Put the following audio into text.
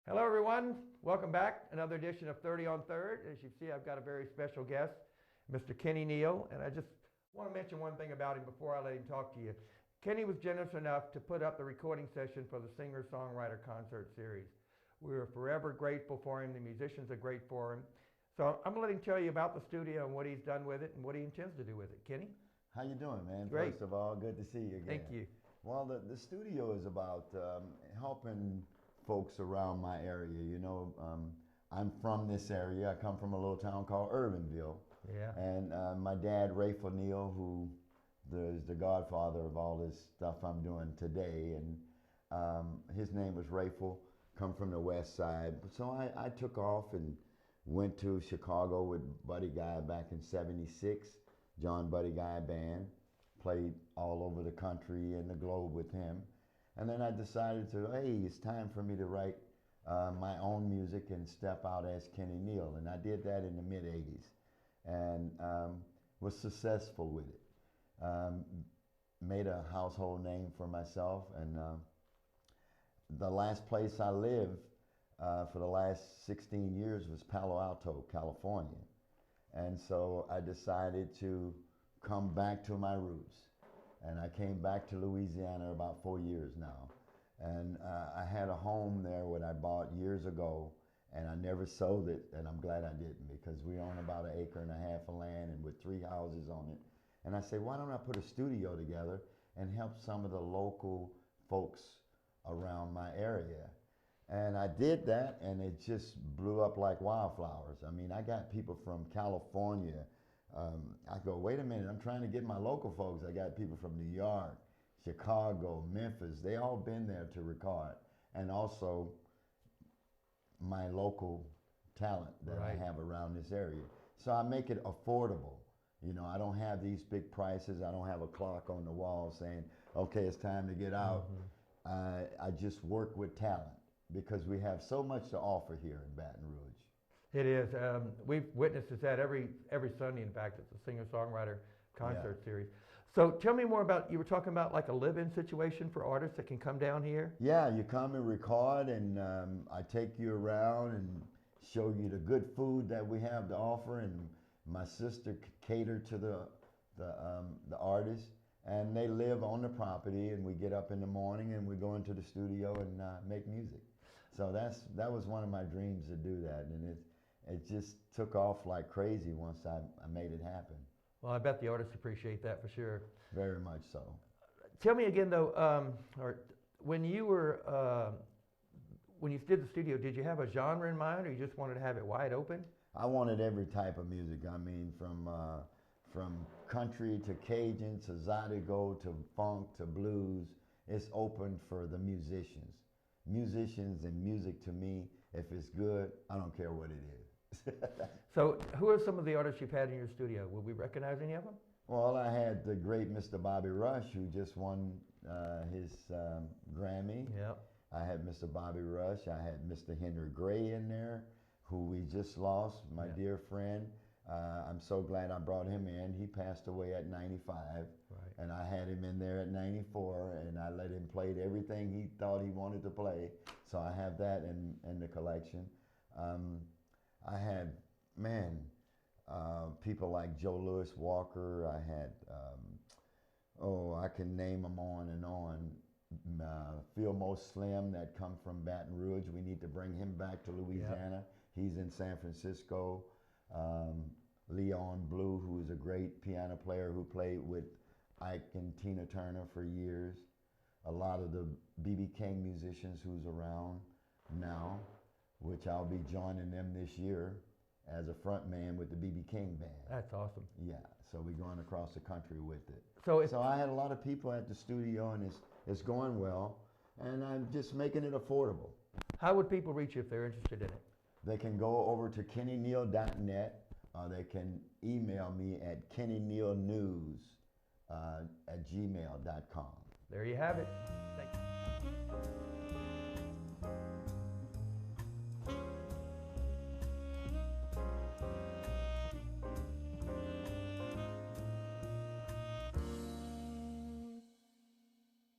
Hello, everyone. Welcome back. Another edition of 30 on Third. As you see, I've got a very special guest, Mr. Kenny Neal. And I just want to mention one thing about him before I let him talk to you. Kenny was generous enough to put up the recording session for the Singer-Songwriter Concert Series. We are forever grateful for him. The musicians are great for him. So I'm going to let him tell you about the studio and what he's done with it and what he intends to do with it. Kenny? How you doing, man? Great. First of all, good to see you again. Thank you. Well, the studio is about helping folks around my area. I'm from this area. I come from a little town called Irvinville. Yeah. And my dad, Neal, who is the godfather of all this stuff I'm doing today, and his name was Rayful, come from the west side. So I took off and went to Chicago with Buddy Guy back in '76, John Buddy Guy Band, played all over the country and the globe with him. And then I decided hey, it's time for me to write my own music and step out as Kenny Neal. And I did that in the mid-'80s and was successful with it. Made a household name for myself. And the last place I lived for the last 16 years was Palo Alto, California. And so I decided to come back to my roots. And I came back to Louisiana about 4 years now. And I had a home there what I bought years ago, and I never sold it, and I'm glad I didn't, because we own about 1.5 acres of land and with 3 houses on it. And I said, why don't I put a studio together and help some of the local folks around my area? And I did that, and it just blew up like wildflowers. I mean, I got people from California. I go, wait a minute, I'm trying to get my local folks. I got people from New York, Chicago, Memphis. They all been there to record. And also my local talent that I have around this area. So I make it affordable. I don't have these big prices. I don't have a clock on the wall saying, okay, it's time to get out. I just work with talent because we have so much to offer here in Baton Rouge. It is. We've witnessed that every Sunday, in fact. It's a singer-songwriter concert series. So tell me more about, you were talking about like a live-in situation for artists that can come down here? Yeah, you come and record, and I take you around and show you the good food that we have to offer, and my sister catered to the artists, and they live on the property, and we get up in the morning and we go into the studio and make music. So that was one of my dreams to do that, and it just took off like crazy once I made it happen. Well, I bet the artists appreciate that for sure. Very much so. Tell me again, though, when you did the studio, did you have a genre in mind, or you just wanted to have it wide open? I wanted every type of music. I mean, from country to Cajun to Zydeco to funk to blues. It's open for the musicians. Musicians and music, to me, if it's good, I don't care what it is. So who are some of the artists you've had in your studio? Will we recognize any of them? Well, I had the great Mr. Bobby Rush, who just won his Grammy. Yep. I had Mr. Bobby Rush. I had Mr. Henry Gray in there, who we just lost, my dear friend. I'm so glad I brought him in. He passed away at 95, and I had him in there at 94, and I let him play everything he thought he wanted to play. So I have that in the collection. I had, people like Joe Louis Walker. I had, I can name them on and on. Phil Mo Slim that come from Baton Rouge. We need to bring him back to Louisiana. He's in San Francisco. Leon Blue, who is a great piano player who played with Ike and Tina Turner for years. A lot of the B.B. King musicians who's around now, which I'll be joining them this year as a front man with the B.B. King band. That's awesome. Yeah, so we're going across the country with it. So I had a lot of people at the studio, and it's going well, and I'm just making it affordable. How would people reach you if they're interested in it? They can go over to kennyneal.net, or they can email me at kennynealnews@gmail.com. There you have it. Thank you.